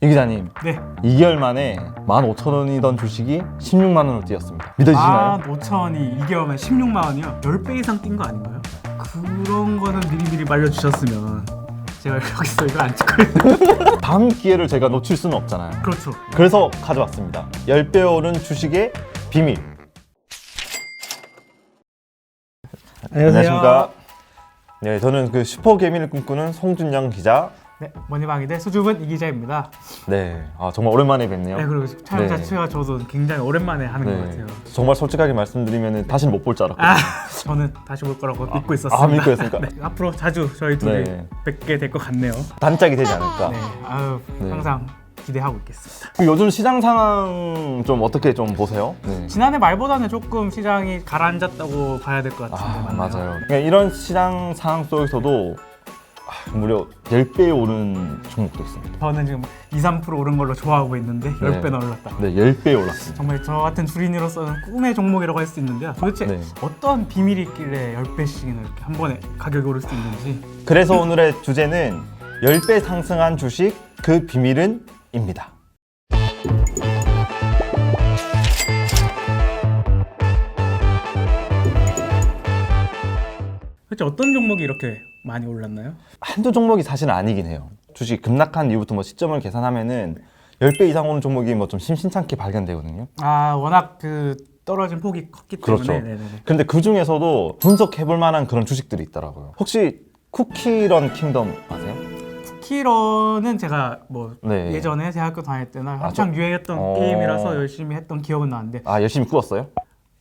이 기자님, 네. 2개월 만에 15,000원이던 주식이 16만 원으로 뛰었습니다. 믿어지시나요? 15,000원이 2개월 만에 16만 원이요? 10배 이상 뛴 거 아닌가요? 그런 거는 미리미리 말려주셨으면 제가 여기서 이거 안 찍거든요. 다음 기회를 제가 놓칠 수는 없잖아요. 그렇죠. 그래서 가져왔습니다. 10배 오른 주식의 비밀. 안녕하십니까. 네, 저는 그 슈퍼 개미를 꿈꾸는 송준영 기자. 네, 머니방위대 수줍은 이 기자입니다. 네, 정말 오랜만에 뵙네요. 네, 그리고 촬영 네. 자체가 저도 굉장히 오랜만에 하는 것 같아요. 정말 솔직하게 말씀드리면 다시는 못 볼 줄 알았거든요. 저는 다시 볼 거라고 믿고 있었습니다. 믿고 있었습니까? 네, 앞으로 자주 저희 둘이 네. 뵙게 될 것 같네요. 단짝이 되지 않을까. 네, 네. 항상 기대하고 있겠습니다. 그 요즘 시장 상황 좀 어떻게 좀 보세요? 네. 지난해 말보다는 조금 시장이 가라앉았다고 봐야 될 것 같은데 맞아요. 그러니까 이런 시장 상황 속에서도 무려 10배 오른 종목도 있습니다. 저는 지금 2~3% 오른 걸로 좋아하고 있는데 10배나 올랐다. 네, 10배 올랐습니다. 정말 저 같은 주린이로서는 꿈의 종목이라고 할 수 있는데요. 도대체 네. 어떤 비밀이 있길래 10배씩이나 이렇게 한 번에 가격이 오를 수 있는지. 그래서 오늘의 주제는 10배 상승한 주식 그 비밀은 입니다. 도대체 어떤 종목이 이렇게 많이 올랐나요? 한두 종목이 사실은 아니긴 해요. 주식 급락한 이후부터 뭐 시점을 계산하면은 10배 이상 오는 종목이 뭐 좀 심심찮게 발견되거든요. 워낙 그 떨어진 폭이 컸기 때문에. 그렇죠. 네네네. 근데 그 중에서도 분석해볼 만한 그런 주식들이 있더라고요. 혹시 쿠키런 킹덤 아세요? 쿠키런은 제가 뭐 네. 예전에 대학교 다닐 때나 한창 유행했던 어. 게임이라서 열심히 했던 기억은 나는데 열심히 꾸었어요?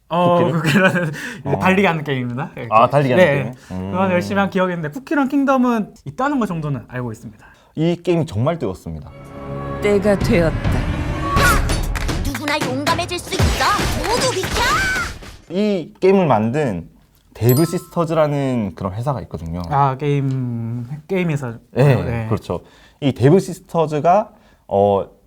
쿠키를? 쿠키런은 이제 달리기 하는 게임입니다. 이렇게. 달리기 하는 네. 게임? 그건 열심히 한 기억이 있는데 쿠키런 킹덤은 있다는 것 정도는 알고 있습니다. 이 게임이 정말 뜨겁습니다. 때가 되었다. 누구나 용감해질 수 있어. 모두 비켜! 이 게임을 만든 데브 시스터즈라는 그런 회사가 있거든요. 게임에서 네, 그렇죠. 이 데브 시스터즈가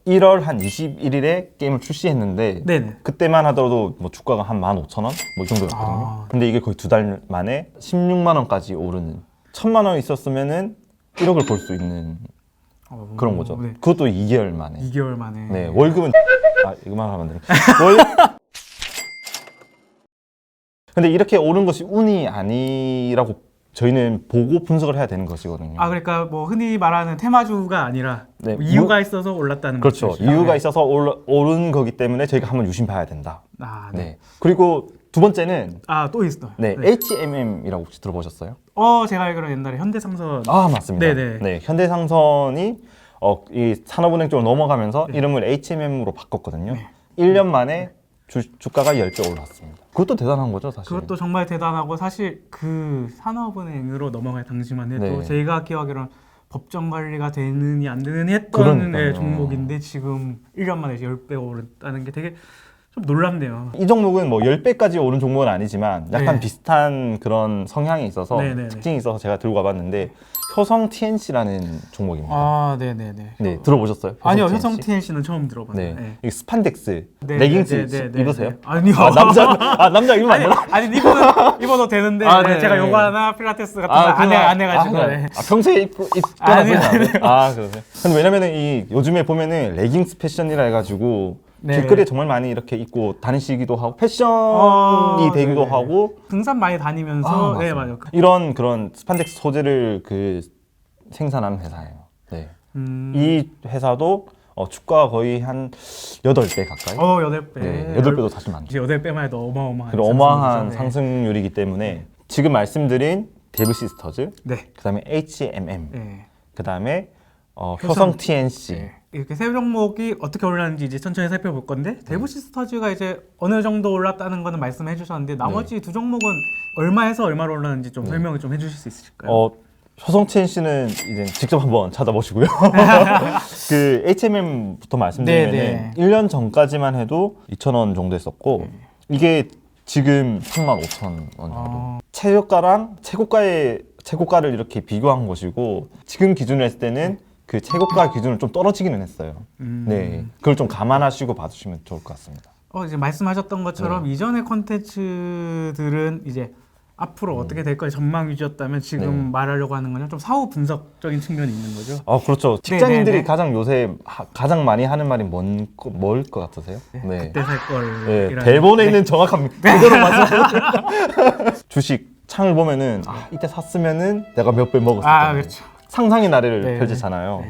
1월 한 21일에 게임을 출시했는데 네네. 그때만 하더라도 뭐 주가가 한 15,000원 뭐 이 정도였거든요. 근데 이게 거의 2달 만에 16만 원까지 오르는 1,000만 원 있었으면은 1억을 벌 수 있는 그런 거죠. 네. 그것도 2개월 만에. 2개월 만에. 네, 월급은 이거만 하면 안 되네. 근데 이렇게 오른 것이 운이 아니라고 저희는 보고 분석을 해야 되는 것이거든요. 그러니까 뭐 흔히 말하는 테마주가 아니라 네, 뭐 이유가 있어서 올랐다는 그렇죠. 거죠. 이유가 있어서 오른 거기 때문에 저희가 한번 유심 봐야 된다. 네. 네. 그리고 두 번째는 또 있어요. 네, HMM이라고 혹시 들어보셨어요? 제가 알기로는 옛날에 현대상선. 맞습니다. 네네. 네, 현대상선이 이 산업은행 쪽으로 넘어가면서 이름을 HMM으로 바꿨거든요. 1년 만에 주가가 10배 올랐습니다. 그것도 대단한 거죠, 사실. 그것도 정말 대단하고 사실 그 산업은행으로 넘어갈 당시만 해도 네. 제가 기억하기로는 법정 관리가 되느니 안 되느니 했던 그러니까요. 종목인데 지금 1년 만에 10배 오른다는 게 되게 좀 놀랍네요. 이 종목은 뭐 10배까지 오른 종목은 아니지만 약간 네. 비슷한 그런 성향이 있어서 네네네. 특징이 있어서 제가 들고 와봤는데 효성 TNC라는 종목입니다. 네네네. 네, 들어보셨어요? 아니요, TNC? 효성 TNC는 처음 들어봤어요. 네. 이 스판덱스 네, 레깅스 네, 네, 입으세요? 네. 아니요. 남자 입으면 안 되나? 아니 입어도 되는데 네, 제가 네. 요가나 필라테스 같은 거 안 해가지고. 네. 평소에 입거나 아니요, 그러면 안 돼요? 그러세요? 근데 왜냐면은 이 요즘에 보면은 레깅스 패션이라 해가지고 네. 길거리에 정말 많이 이렇게 입고 다니시기도 하고 패션이 되기도 네네. 하고 등산 많이 다니면서 네, 맞습니다. 맞아요. 이런 그런 스판덱스 소재를 생산하는 회사예요. 네. 이 회사도 주가가 거의 한 8배 가까이. 8배. 네, 8배도 사실 많죠. 이제 8배만 해도 어마어마한 그리고 어마어마한 상승이죠. 상승률이기 때문에 지금 말씀드린 데브 시스터즈, 네. 그다음에 HMM, 네. 그다음에 효성 TNC. 네. 이렇게 세 종목이 어떻게 올랐는지 이제 천천히 살펴볼 건데 데브 시스터즈가 이제 어느 정도 올랐다는 거는 말씀해 주셨는데 나머지 두 종목은 얼마에서 얼마로 올랐는지 좀 설명을 좀 해주실 수 있으실까요? 효성 TNC는 이제 직접 한번 찾아보시고요. 그 HMM부터 말씀드리면 네. 1년 전까지만 해도 2,000원 정도 했었고 이게 지금 35,000원 정도. 최저가랑 최고가를 이렇게 비교한 것이고 지금 기준으로 했을 때는 그 최고가 기준을 좀 떨어지기는 했어요. 네, 그걸 좀 감안하시고 봐주시면 좋을 것 같습니다. 이제 말씀하셨던 것처럼 이전의 콘텐츠들은 이제 앞으로 어떻게 될 거에 전망 위주였다면 지금 네. 말하려고 하는 거는 좀 사후 분석적인 측면이 있는 거죠. 아 그렇죠. 직장인들이 네. 가장 요새 가장 많이 하는 말이 뭘 것 같으세요? 그때 살 걸. 네, 대본에 있는 정확한 그대로 말씀하세요. 주식 창을 보면은 이때 샀으면은 내가 몇 배 먹었을 텐데. 그렇죠. 상상의 나래를 네. 펼치잖아요.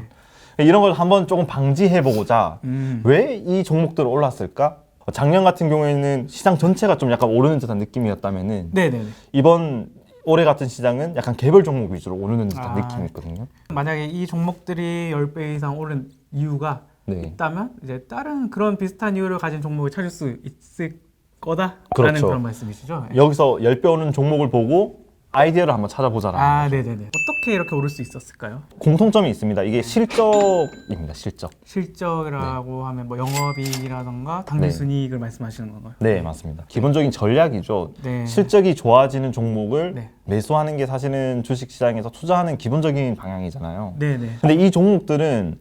이런 걸 한번 조금 방지해 보고자 왜 이 종목들이 올랐을까? 작년 같은 경우에는 시장 전체가 좀 약간 오르는 듯한 느낌이었다면은 네네네. 이번 올해 같은 시장은 약간 개별 종목 위주로 오르는 듯한 아. 느낌이 있거든요. 만약에 이 종목들이 10배 이상 오른 이유가 네. 있다면 이제 다른 그런 비슷한 이유를 가진 종목을 찾을 수 있을 거다라는 그렇죠. 그런 말씀이시죠? 네. 여기서 10배 오는 종목을 보고 아이디어를 한번 찾아보자라는 거죠. 네네네. 어떻게 이렇게 오를 수 있었을까요? 공통점이 있습니다. 이게 실적입니다. 실적. 실적이라고 하면 뭐 영업이익이라던가 당기순이익을 말씀하시는 건가요? 네, 맞습니다. 기본적인 전략이죠. 네. 실적이 좋아지는 종목을 네. 매수하는 게 사실은 주식시장에서 투자하는 기본적인 방향이잖아요. 네네. 근데 이 종목들은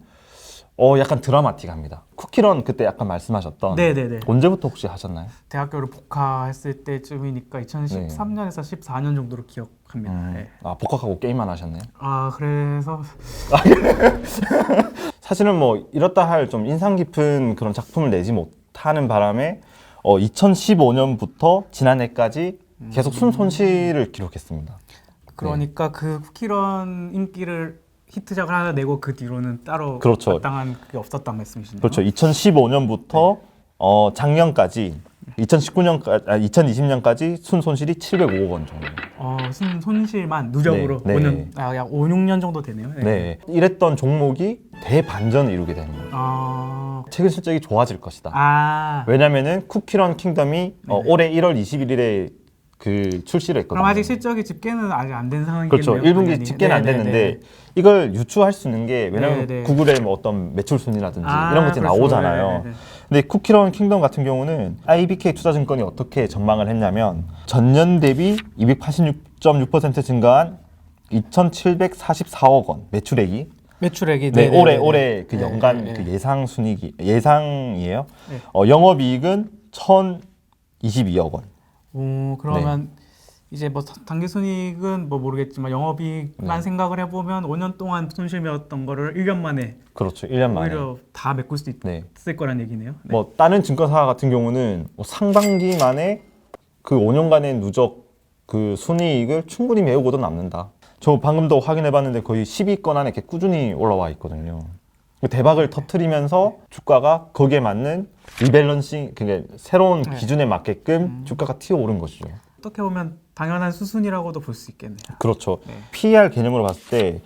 약간 드라마틱합니다. 쿠키런 그때 약간 말씀하셨던 네네네. 언제부터 혹시 하셨나요? 대학교를 복학했을 때쯤이니까 2013년에서 14년 정도로 기억합니다. 네. 복학하고 게임만 하셨네요. 그래서 사실은 뭐 이렇다 할 좀 인상 깊은 그런 작품을 내지 못하는 바람에 2015년부터 지난해까지 계속 순손실을 기록했습니다. 그러니까 그 쿠키런 인기를 히트작을 하나 내고 그 뒤로는 따로 그렇죠. 마땅한 그게 없었단 말씀이시네요. 그렇죠. 2015년부터 작년까지 2020년까지 순손실이 705억 원 정도. 손실만 누적으로 네, 네. 5년, 약 5, 6년 정도 되네요. 네. 이랬던 종목이 대반전을 이루게 되는 거예요. 최근 실적이 좋아질 것이다. 왜냐면은 쿠키런 킹덤이 올해 1월 21일에 그 출시를 했거든요. 그럼 아직 실적이 집계는 아직 안 된 상황이겠네요. 그렇죠. 1분기 당연히. 집계는 안 네네네. 됐는데 이걸 유추할 수 있는 게 왜냐면 네네. 구글에 뭐 어떤 매출 순위라든지 이런 것들이 그렇죠. 나오잖아요. 네네네. 근데 쿠키런 킹덤 같은 경우는 IBK 투자증권이 어떻게 전망을 했냐면 전년 대비 286.6% 증가한 2,744억 원 매출액이 매출액이 네, 네네네네. 올해 그 연간 네, 네, 그 네. 예상 순이익이 예상이에요. 네. 영업이익은 1,022억 원. 그러면 이제 뭐 당기순이익은 뭐 모르겠지만 영업이익만 생각을 해보면 5년 동안 손실이었던 거를 1년 만에 그렇죠. 1년 만에. 오히려 다 메꿀 수 네. 있을 거란 얘기네요. 네. 뭐 다른 증권사 같은 경우는 뭐 상반기 만에 그 5년간의 누적 그 순이익을 충분히 메우고도 남는다. 저 방금도 확인해봤는데 거의 10위권 안에 이렇게 꾸준히 올라와 있거든요. 대박을 터트리면서 주가가 거기에 맞는 리밸런싱, 그게 새로운 기준에 맞게끔 주가가 튀어오른 것이죠. 어떻게 보면 당연한 수순이라고도 볼 수 있겠네요. 그렇죠. 네. PER 개념으로 봤을 때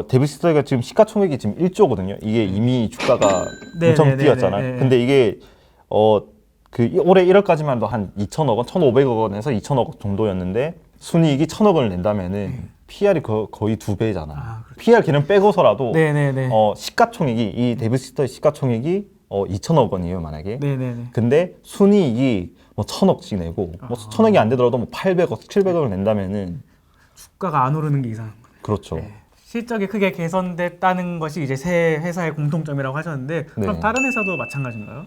데비시스터가 지금 시가총액이 지금 1조거든요. 이게 이미 주가가 네, 엄청 네, 네, 뛰었잖아요. 네, 네. 근데 이게 그 올해 1월까지만 해도 한 2천억 원, 1,500억 원에서 2천억 원 정도였는데 순이익이 1,000억 원을 낸다면은 PER이 거의 2배잖아요. 그렇죠. PER 개념 빼고서라도 네네네. 시가총액이 이 데비시스터의 시가총액이 2천억 원이에요, 만약에. 네네네. 근데 순이익이 뭐 1,000억씩 내고 뭐 1,000억이 안 되더라도 뭐 800억, 700억을 낸다면은 주가가 안 오르는 게 이상한 거예요. 그렇죠. 네. 실적이 크게 개선됐다는 것이 이제 새 회사의 공통점이라고 하셨는데 그럼 네. 다른 회사도 마찬가지인가요?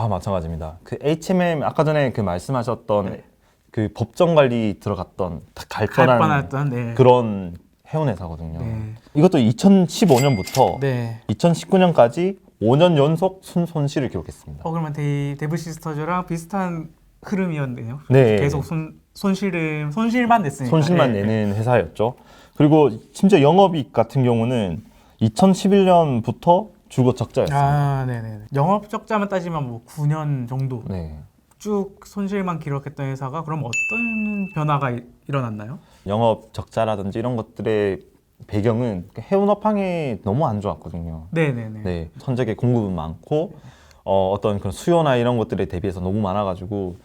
마찬가지입니다. 그 HMM 아까 전에 그 말씀하셨던 네. 그 법정 관리 들어갔던 갈 뻔한 뻔했던 네. 그런 해운 회사거든요. 네. 이것도 2015년부터 네. 2019년까지 5년 연속 순손실을 기록했습니다. 그러면 데브시스터즈랑 비슷한 흐름이었네요. 네. 계속 손실만 냈으니까. 손실만 네. 내는 회사였죠. 그리고 심지어 영업이익 같은 경우는 2011년부터 줄곧 적자였습니다. 네네. 영업 적자만 따지면 뭐 9년 정도 네. 쭉 손실만 기록했던 회사가 그럼 어떤 변화가 일어났나요? 영업 적자라든지 이런 것들의 배경은 해운업황이 너무 안 좋았거든요. 네네네. 네, 선적의 공급은 많고 어떤 그런 수요나 이런 것들에 대비해서 너무 많아가지고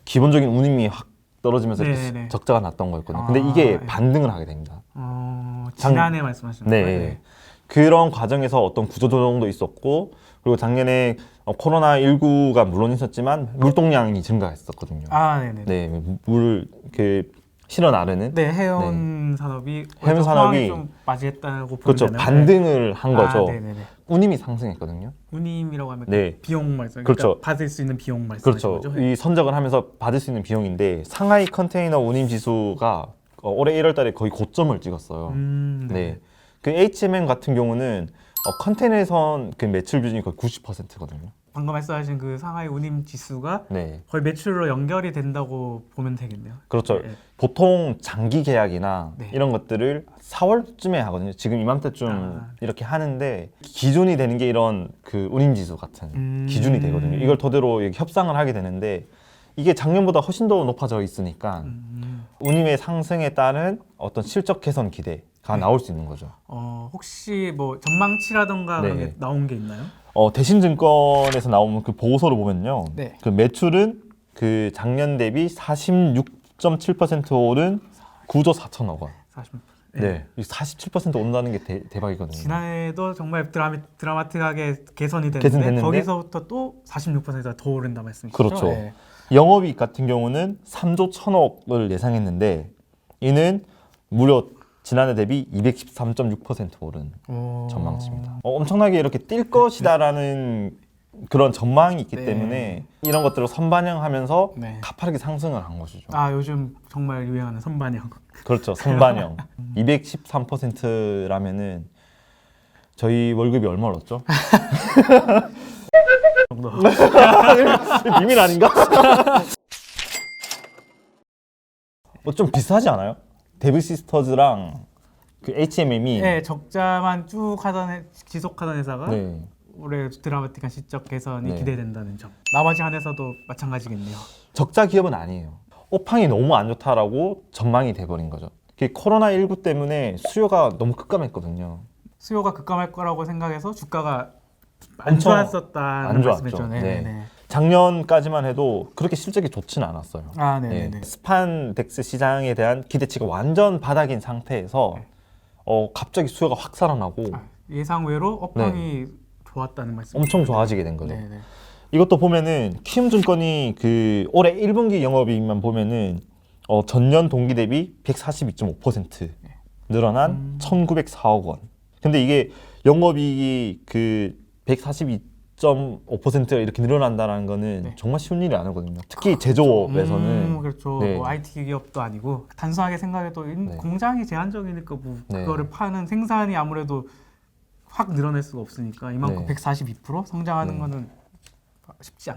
기본적인 운임이 확 떨어지면서 이렇게 네네. 적자가 났던 거였거든요. 근데 이게 네. 반등을 하게 됩니다. 지난해 말씀하시는 네. 거예요? 그런 과정에서 어떤 구조조정도 있었고 그리고 작년에 코로나19가 물론 있었지만 물동량이 증가했었거든요. 네네. 네, 물 실어 나르는 네, 해운 산업이 해운 산업이 상황이 좀 맞이했다고 보면 그렇죠. 되나요? 반등을 한 거죠. 네네네. 운임이 상승했거든요. 운임이라고 하면 네. 비용 말씀. 그렇죠. 그러니까 받을 수 있는 비용 말씀하시는 그렇죠. 거죠? 이 선적을 하면서 받을 수 있는 비용인데 상하이 컨테이너 운임 지수가 올해 1월 달에 거의 고점을 찍었어요. 네. 그 HMM 같은 경우는 컨테이너선 그 매출 비중이 거의 90%거든요. 방금 말씀하신 그 상하이 운임 지수가 네. 거의 매출로 연결이 된다고 보면 되겠네요. 그렇죠. 네. 보통 장기 계약이나 네. 이런 것들을 4월쯤에 하거든요. 지금 이맘때쯤 이렇게 하는데 기준이 되는 게 이런 그 운임 지수 같은 기준이 되거든요. 이걸 토대로 이렇게 협상을 하게 되는데 이게 작년보다 훨씬 더 높아져 있으니까 운임의 상승에 따른 어떤 실적 개선 기대가 나올 수 있는 거죠. 혹시 뭐 전망치라던가 그런 네. 게 나온 게 있나요? 대신증권에서 나오는 그 보고서를 보면요. 네. 그 매출은 그 작년 대비 46.7% 오른 9조 4천억 원. 40. 네. 47% 온다는 게 대박이거든요. 지난해도 정말 드라마틱하게 개선이 됐는데, 개선됐는데? 거기서부터 또 46%가 더 오른다 말씀이시죠? 그렇죠. 네. 영업이익 같은 경우는 3조 1천억을 예상했는데 이는 무려 지난해 대비 213.6% 오른 전망치입니다. 엄청나게 이렇게 뛸 것이다라는 그런 전망이 있기 네. 때문에 이런 것들을 선반영하면서 네. 가파르게 상승을 한 것이죠. 아, 요즘 정말 유행하는 선반영. 그렇죠. 선반영. 213%라면은 저희 월급이 얼마 올랐죠? 정도. 비밀 아닌가? 좀 비슷하지 않아요? 데뷔시스터즈랑 그 HMM이 네, 적자만 쭉 지속하던 회사가 네. 올해 드라마틱한 실적 개선이 네. 기대된다는 점. 나머지 한 회사도 마찬가지겠네요. 적자 기업은 아니에요. 업황이 너무 안 좋다라고 전망이 돼버린 거죠. 코로나19 때문에 수요가 너무 급감했거든요. 수요가 급감할 거라고 생각해서 주가가 안 엄청 좋았었다는 안 좋았죠. 말씀이죠. 네. 네. 작년까지만 해도 그렇게 실적이 좋지는 않았어요. 아, 네. 스판덱스 시장에 대한 기대치가 완전 바닥인 상태에서 갑자기 수요가 확 살아나고 예상 외로 업황이 좋았다는 말씀. 엄청 좋아지게 된 거죠. 네. 이것도 보면은 키움증권이 그 올해 1분기 영업이익만 보면은 전년 동기 대비 142.5% 늘어난 1,904억 원. 근데 이게 영업이익이 그 142.5%가 이렇게 늘어난다는 거는 네. 정말 쉬운 일이 아니거든요. 특히 제조업에서는 그렇죠. 네. 뭐 IT 기업도 아니고 단순하게 생각해도 네. 공장이 제한적이니까 뭐 네. 그거를 파는 생산이 아무래도 확 늘어날 수가 없으니까 이만큼 네. 142% 성장하는 네. 거는 쉽지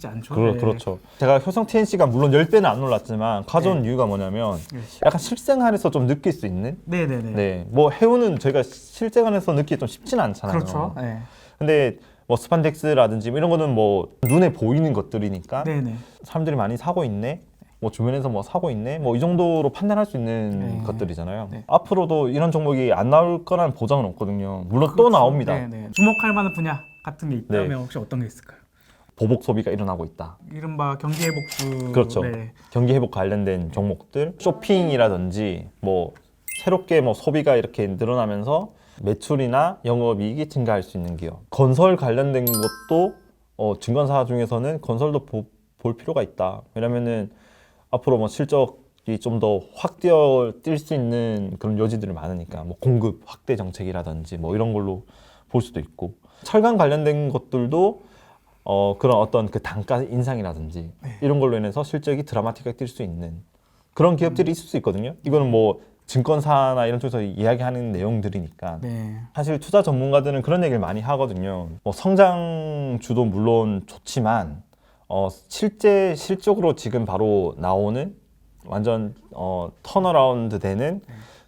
않죠. 그렇죠. 제가 효성 TNC가 물론 10배는 안 올랐지만 가져온 이유가 뭐냐면 네. 약간 실생활에서 좀 느낄 수 있는 네네네. 네, 뭐 해운은 저희가 실생활에서 느끼기 좀 쉽지는 않잖아요. 그렇죠. 네. 근데 뭐 스판덱스라든지 뭐 이런 거는 뭐 눈에 보이는 것들이니까 네네. 사람들이 많이 사고 있네. 뭐 주변에서 뭐 사고 있네. 뭐 이 정도로 판단할 수 있는 네. 것들이잖아요. 네. 앞으로도 이런 종목이 안 나올 거라는 보장은 없거든요. 물론 또 나옵니다. 네네. 주목할 만한 분야 같은 게 있다면 네. 혹시 어떤 게 있을까요? 보복 소비가 일어나고 있다. 이른바 경기 회복주. 그렇죠. 네. 경기 회복 관련된 종목들, 쇼핑이라든지 뭐 새롭게 뭐 소비가 이렇게 늘어나면서 매출이나 영업이익이 증가할 수 있는 기업. 건설 관련된 것도 증권사 중에서는 건설도 볼 필요가 있다. 왜냐면은 앞으로 뭐 실적이 좀 더 확 뛸 수 있는 그런 여지들이 많으니까 뭐 공급 확대 정책이라든지 뭐 이런 걸로 볼 수도 있고 철강 관련된 것들도 그런 어떤 그 단가 인상이라든지 이런 걸로 인해서 실적이 드라마틱하게 뛸 수 있는 그런 기업들이 있을 수 있거든요. 이거는 뭐 증권사나 이런 쪽에서 이야기하는 내용들이니까 네. 사실 투자 전문가들은 그런 얘기를 많이 하거든요. 뭐 성장주도 물론 좋지만 실적으로 지금 바로 나오는 완전 턴어라운드 되는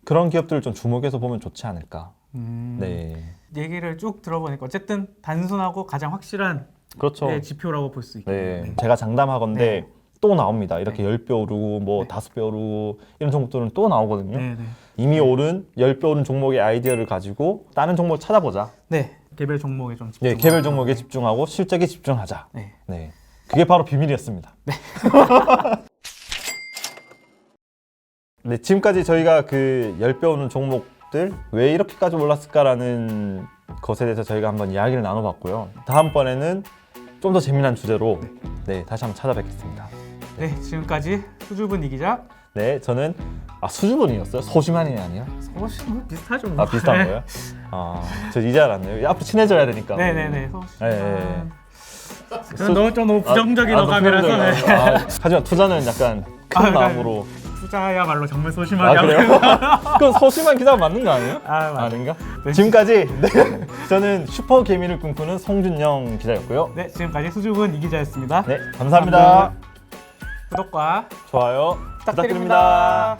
그런 기업들을 좀 주목해서 보면 좋지 않을까. 네, 얘기를 쭉 들어보니까 어쨌든 단순하고 가장 확실한 그렇죠. 네, 지표라고 볼 수 있겠네요. 네, 제가 장담하건대 네. 또 나옵니다. 이렇게 10배 오르고 뭐 네. 5배 오르고 이런 종목들은 또 나오거든요. 네. 이미 오른 10배 오른 종목의 아이디어를 가지고 다른 종목 찾아보자. 네. 개별 종목에 좀 집중. 네, 개별 종목에 집중하고 실적에 집중하자. 네. 네, 그게 바로 비밀이었습니다. 네, 지금까지 저희가 그 10배 오른 종목들 왜 이렇게까지 올랐을까라는 것에 대해서 저희가 한번 이야기를 나눠봤고요. 다음번에는 좀 더 재미난 주제로 네, 다시 한번 찾아뵙겠습니다. 네, 지금까지 수줍은 이 기자. 네, 저는 수줍은이었어요. 소심한이 아니야? 뭐 비슷하죠. 뭐. 비슷한 거예요? 저 이제 알았네요. 앞으로 친해져야 되니까. 네네네. 수- 너무 부정적인 너무 어감이라서. 부정적이야. 네. 하지만 투자는 약간 큰 그러니까 마음으로. 투자야말로 정말 소심하게 하고 그래요? 있는 그건 소심한 기자 맞는 거 아니에요? 맞아요. 아닌가? 지금까지 네. 저는 슈퍼 개미를 꿈꾸는 송준영 기자였고요. 네, 지금까지 수줍은 이 기자였습니다. 네, 감사합니다. 구독과 좋아요 부탁드립니다.